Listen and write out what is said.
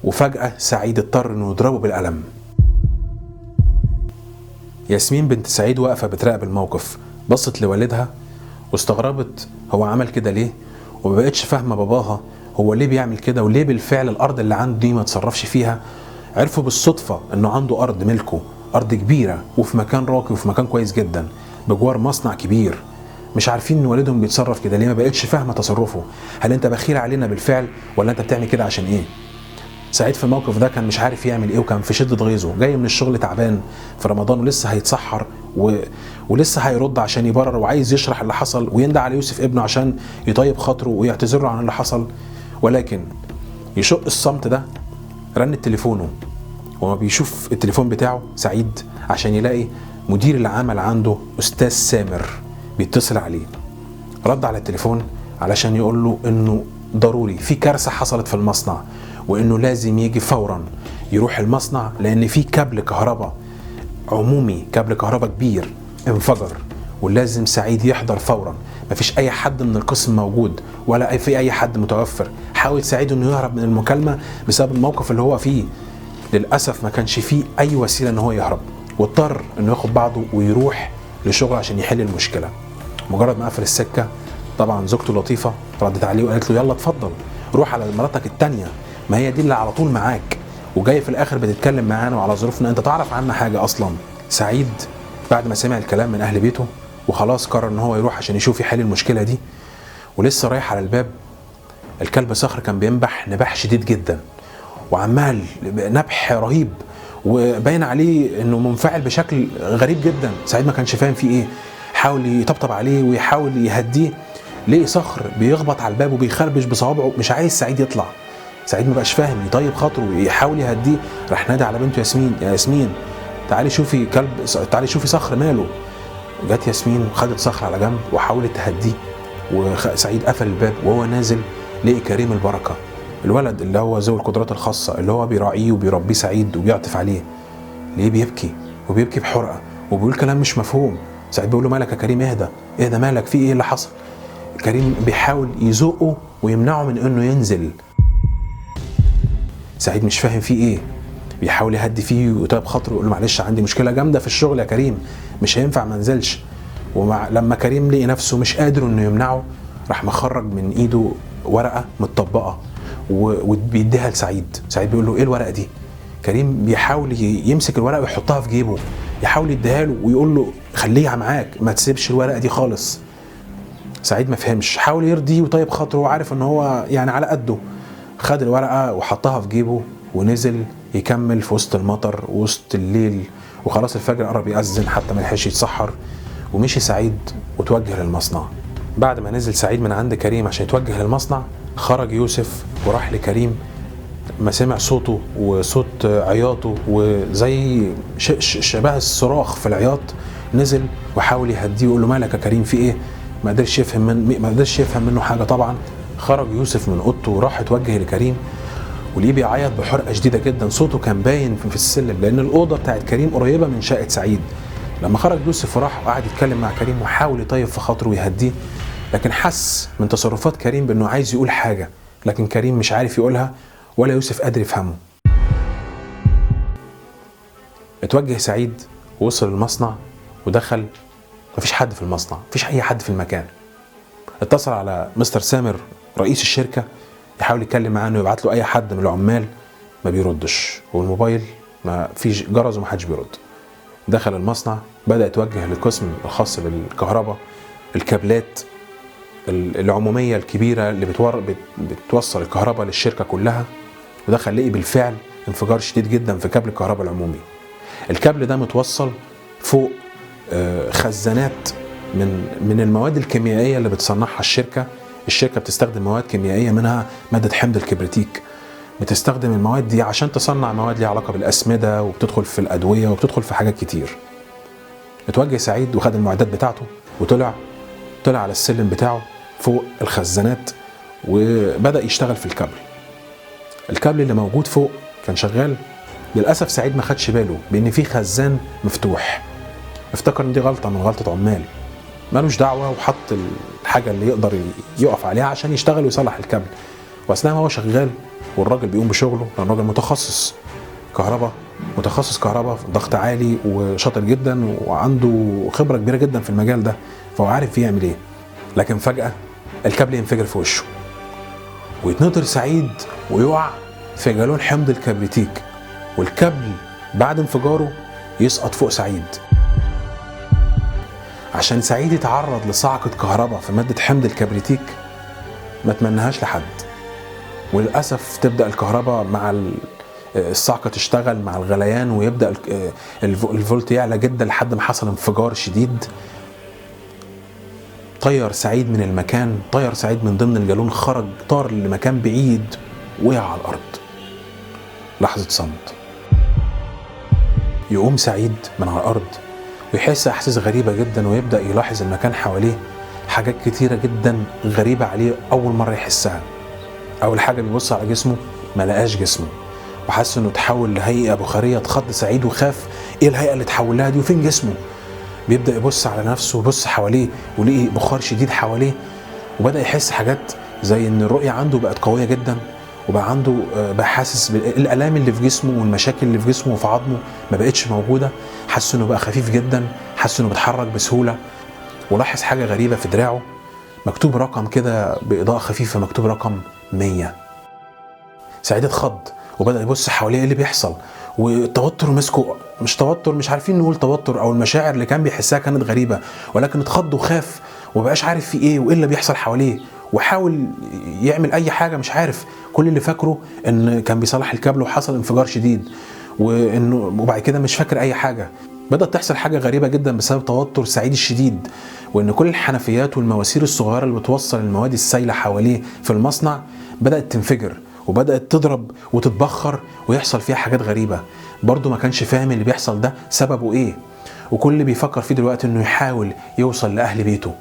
وفجأة سعيد اضطر انه يضربه بالقلم. ياسمين بنت سعيد واقفة بتراقب الموقف، بصت لوالدها واستغربت هو عمل كده ليه، ومبقتش فاهمة باباها هو ليه بيعمل كده وليه بالفعل الأرض اللي عنده دي ما تصرفش فيها. عرفوا بالصدفة انه عنده أرض ملكه، أرض كبيرة وفي مكان راقي وفي مكان كويس جدا بجوار مصنع كبير. مش عارفين ان والدهم بيتصرف كده ليه، ما بقتش فاهمة تصرفه. هل انت بخيل علينا بالفعل ولا انت بتعمل كده عشان ايه؟ سعيد في الموقف ده كان مش عارف يعمل ايه، وكان في شدة غيظه، جاي من الشغل تعبان في رمضان ولسه هيتسحر ولسه هيرد عشان يبرر، وعايز يشرح اللي حصل ويندى على يوسف ابنه عشان يطيب خاطره ويعتذر له عن اللي حصل. ولكن يشق الصمت ده رن تليفونه، وما بيشوف التليفون بتاعه سعيد عشان يلاقي مدير العمل عنده أستاذ سامر بيتصل عليه. رد على التليفون علشان يقول له انه ضروري في كارثة حصلت في المصنع، وانه لازم يجي فورا يروح المصنع لان في كابل كهرباء عمومي، كابل كهرباء كبير انفجر، ولازم سعيد يحضر فورا. مفيش اي حد من القسم موجود ولا في اي حد متوفر. حاول سعيد انه يهرب من المكالمة بسبب الموقف اللي هو فيه. للأسف ما كانش فيه اي وسيلة ان هو يهرب، واضطر انه ياخد بعضه ويروح لشغل عشان يحل المشكلة. مجرد ما قفل السكة طبعا زوجته لطيفة ردت عليه وقالت له يلا اتفضل روح على مراتك التانية، ما هي دي اللي على طول معاك وجاي في الاخر بتتكلم معانا وعلى ظروفنا، انت تعرف عنا حاجة اصلا؟ سعيد بعد ما سمع الكلام من اهل بيته وخلاص قرر ان هو يروح عشان يشوف يحل المشكلة دي، ولسه رايح على الباب الكلب صخر كان بينبح نباح شديد جدا وعمال نبح رهيب وباين عليه انه منفعل بشكل غريب جدا. سعيد ما كانش فاهم فيه ايه، حاول يطبطب عليه ويحاول يهديه، ليه صخر بيخبط على الباب وبيخربش بصوابعه، مش عايز سعيد يطلع. سعيد ما بقاش فاهم، يطيب خاطره ويحاول يهديه. راح نادي على بنته ياسمين، يا ياسمين تعالي شوفي كلب، تعالي شوفي صخر ماله. جت ياسمين وخدت صخر على جنب وحاولت تهديه، وسعيد قفل الباب وهو نازل لقي كريم البركة، الولد اللي هو ذو القدرات الخاصة اللي هو بيراعيه وبيربيه سعيد وبيعطف عليه، ليه بيبكي وبيبكي بحرقة وبيقول كلام مش مفهوم. سعيد بيقول له مالك يا كريم، اهدى مالك، في ايه اللي حصل؟ كريم بيحاول يزقه ويمنعه من انه ينزل. سعيد مش فاهم فيه ايه، بيحاول يهدي فيه ويطيب خاطره ويقول له معلش عندي مشكلة جامدة في الشغل يا كريم مش هينفع ما انزلش. لما كريم لقي نفسه مش قادر انه يمنعه راح مخرج من ايده ورقة متطبقة وبيديها لسعيد. سعيد بيقول له ايه الورقة دي؟ كريم بيحاول يمسك الورقة ويحطها في جيبه، يحاول يديها له ويقول له خليها معاك ما تسيبش الورقة دي خالص. سعيد ما فهمش، حاول يرضيه وطيب خاطره وعارف ان هو يعني على قده. خد الورقة وحطها في جيبه ونزل يكمل في وسط المطر وسط الليل، وخلاص الفجر قرب يأذن حتى ما لحقش يتسحر. ومشي سعيد وتوجه للمصنع. بعد ما نزل سعيد من عند كريم عشان يتوجه للمصنع خرج يوسف وراح لكريم، ما سمع صوته وصوت عياطه وزي شبه الصراخ في العياط، نزل وحاول يهديه ويقول له مالك يا كريم في ايه؟ ما قدرش يفهم منه حاجه. طبعا خرج يوسف من اوضته وراح يتوجه لكريم وليه بيعيط بحرقه شديده جدا، صوته كان باين في السلم لان الاوضه بتاعت كريم قريبه من شقه سعيد. لما خرج يوسف وراح وقعد يتكلم مع كريم وحاول يطيب في خاطره ويهديه، لكن حس من تصرفات كريم بانه عايز يقول حاجه لكن كريم مش عارف يقولها ولا يوسف قادر يفهمه. اتوجه سعيد ووصل المصنع ودخل، مفيش حد في المصنع، مفيش اي حد في المكان. اتصل على مستر سامر رئيس الشركة يحاول يتكلم معاه انه يبعت له اي حد من العمال، ما بيردش، والموبايل ما فيش جرس ومحدش بيرد. دخل المصنع بدأ يتوجه للقسم الخاص بالكهرباء، الكابلات العمومية الكبيرة اللي بتوصل الكهرباء للشركة كلها، ودخل لقي بالفعل انفجار شديد جدا في كابل الكهرباء العمومي. الكابل ده متوصل فوق خزانات من المواد الكيميائية اللي بتصنعها الشركة بتستخدم مواد كيميائية منها مادة حمض الكبريتيك، بتستخدم المواد دي عشان تصنع مواد ليها علاقة بالأسمدة وبتدخل في الأدوية وبتدخل في حاجات كتير. اتوجه سعيد وخد المعدات بتاعته وطلع على السلم بتاعه فوق الخزانات وبدأ يشتغل في الكابل اللي موجود فوق كان شغال. للأسف سعيد ما خدش باله بأن في خزان مفتوح، افتكر ان دي غلطة من غلطة عمال، مالوش دعوة وحط الحاجة اللي يقدر يقف عليها عشان يشتغل ويصلح الكابل. واثناء ما هو شغال والراجل بيقوم بشغله، لان الراجل متخصص كهرباء، متخصص كهرباء ضغط عالي وشاطر جدا وعنده خبره كبيره جدا في المجال ده، فهو عارف يعمل ايه. لكن فجاه الكابل ينفجر في وشه ويتنطر سعيد ويقع في جالون حمض الكبريتيك، والكابل بعد انفجاره يسقط فوق سعيد. عشان سعيد يتعرض لصعقة كهرباء في مادة حمض الكبريتيك ما تمنهاش لحد، وللأسف تبدأ الكهرباء مع الصعقة تشتغل مع الغليان، ويبدأ الفولت يعلى جدا لحد ما حصل انفجار شديد. طير سعيد من المكان، طير سعيد من ضمن الجالون، خرج طار لمكان بعيد، وقع على الأرض. لحظة صمت. يقوم سعيد من على الأرض ويحس أحاسيس غريبة جدا، ويبدأ يلاحظ المكان حواليه حاجات كتيرة جدا غريبة عليه أول مرة يحسها. أول حاجة بيبص على جسمه ما لقاش جسمه، وحس إنه تحول لهيئة بخارية. اتخض سعيد وخاف، إيه الهيئة اللي تحول لها دي وفين جسمه؟ بيبدأ يبص على نفسه ويبص حواليه ولقي بخار شديد حواليه، وبدأ يحس حاجات زي إن الرؤية عنده بقت قوية جدا، وبقى عنده بقى حاسس بالآلام اللي في جسمه والمشاكل اللي في جسمه وفي عظمه ما بقتش موجودة. حس إنه بقى خفيف جدا، حس إنه بيتحرك بسهولة، ولاحظ حاجة غريبة في دراعه مكتوب رقم كده بإضاءة خفيفة، مكتوب رقم 100. سعيد اتخض وبدأ يبص حواليه ايه اللي بيحصل، والتوتر مسكه، مش توتر، مش عارفين نقول توتر او المشاعر اللي كان بيحسها كانت غريبة، ولكن اتخض وخاف ومبقاش عارف في ايه وايه اللي بيحصل حواليه، وحاول يعمل اي حاجة مش عارف. كل اللي فاكره ان كان بيصلح الكابل وحصل انفجار شديد، وبعد كده مش فاكر اي حاجة. بدأت تحصل حاجة غريبة جدا بسبب توتر سعيد الشديد، وان كل الحنفيات والمواسير الصغيرة اللي بتوصل المواد السائلة حواليه في المصنع بدأت تنفجر وبدأت تضرب وتتبخر ويحصل فيها حاجات غريبة. برضو ما كانش فاهم اللي بيحصل ده سببه ايه، وكل اللي بيفكر فيه دلوقتي انه يحاول يوصل لأهل بيته.